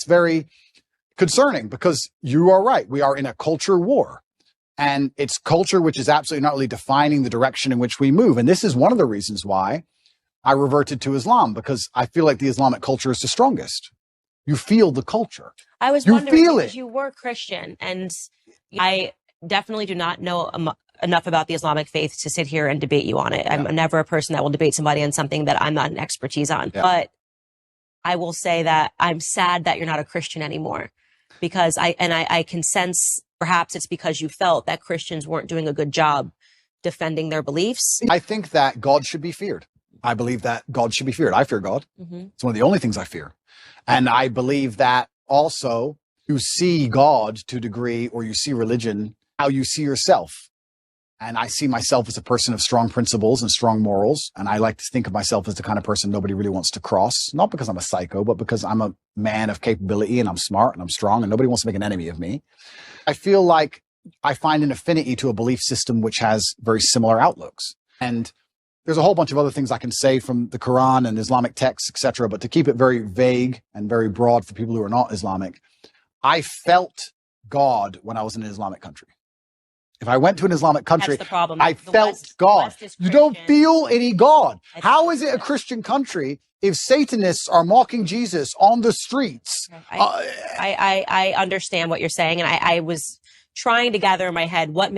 It's very concerning because you are right. We are in a culture war. And it's culture which is absolutely not really defining the direction in which we move. And this is one of the reasons why I reverted to Islam, because I feel like the Islamic culture is the strongest. You feel the culture. I was wondering because you were Christian, and I definitely do not know enough about the Islamic faith to sit here and debate you on it. I'm never a person that will debate somebody on something that I'm not an expertise on. Yeah. But I will say that I'm sad that you're not a Christian anymore, because I can sense perhaps it's because you felt that Christians weren't doing a good job defending their beliefs. I think that God should be feared. I believe that God should be feared. I fear God. It's one of the only things I fear. And I believe that also you see God to a degree, or you see religion, how you see yourself. And I see myself as a person of strong principles and strong morals. And I like to think of myself as the kind of person nobody really wants to cross, not because I'm a psycho, but because I'm a man of capability and I'm smart and I'm strong and nobody wants to make an enemy of me. I feel like I find an affinity to a belief system which has very similar outlooks. And there's a whole bunch of other things I can say from the Quran and Islamic texts, etc. But to keep it very vague and very broad for people who are not Islamic, I felt God when I was in an Islamic country. If I went to an Islamic country, that's the problem. I felt God. You don't feel any God. How is it a Christian country if Satanists are mocking Jesus on the streets? I understand what you're saying. And I was trying to gather in my head what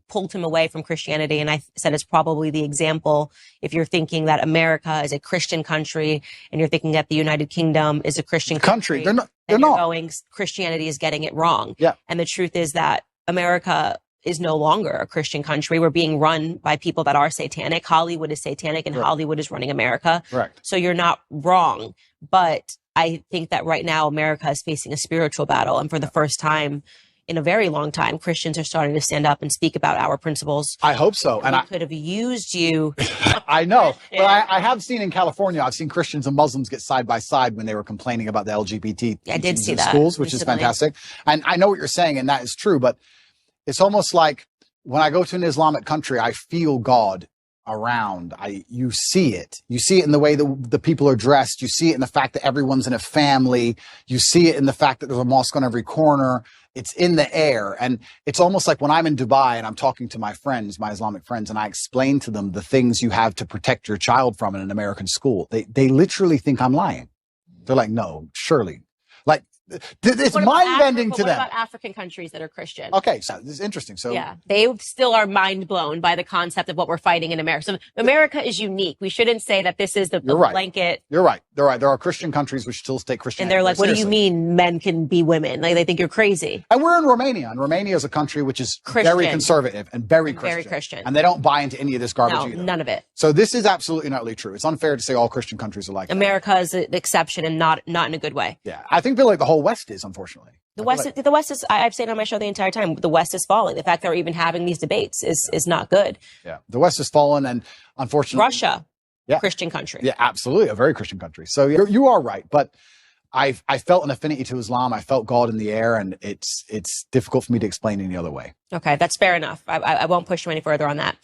pulled him away from Christianity. And I said it's probably the example. If you're thinking that America is a Christian country and you're thinking that the United Kingdom is a Christian country, they're not. Going, Christianity is getting it wrong. Yeah. And the truth is that America is no longer a Christian country. We're being run by people that are satanic. Hollywood is satanic, and Hollywood is running America. Right. So you're not wrong. But I think that right now America is facing a spiritual battle. And for the first time in a very long time, Christians are starting to stand up and speak about our principles. I hope so. And I could have used you. I know. But I have seen in California, I've seen Christians and Muslims get side by side when they were complaining about the LGBT I did see that schools, which is fantastic. And I know what you're saying, and that is true. But it's almost like when I go to an Islamic country, I feel God around. You see it. You see it in the way the people are dressed. You see it in the fact that everyone's in a family. You see it in the fact that there's a mosque on every corner. It's in the air. And it's almost like when I'm in Dubai and I'm talking to my friends, my Islamic friends, and I explain to them the things you have to protect your child from in an American school. They literally think I'm lying. They're like, no, surely. Like, it's mind-bending to them. What about African countries that are Christian? Okay, so this is interesting. So yeah, they still are mind-blown by the concept of what we're fighting in America. So America is unique. We shouldn't say that this is the blanket. You're right. They're right. There are Christian countries which still take Christianity. And they're like, what do you mean men can be women? Like, they think you're crazy. And we're in Romania. And Romania is a country which is very conservative and very Christian. Very Christian. And they don't buy into any of this garbage either. None of it. So this is absolutely not really true. It's unfair to say all Christian countries are like that. America is an exception, and not in a good way. Yeah. I think like the whole West is, unfortunately. The West is, I've said on my show the entire time, the West is falling. The fact that we're even having these debates is not good. Yeah. The West has fallen, and unfortunately. Russia, Christian country. Yeah, absolutely. A very Christian country. So you are right. But I felt an affinity to Islam. I felt God in the air, and it's difficult for me to explain any other way. Okay, that's fair enough. I won't push you any further on that.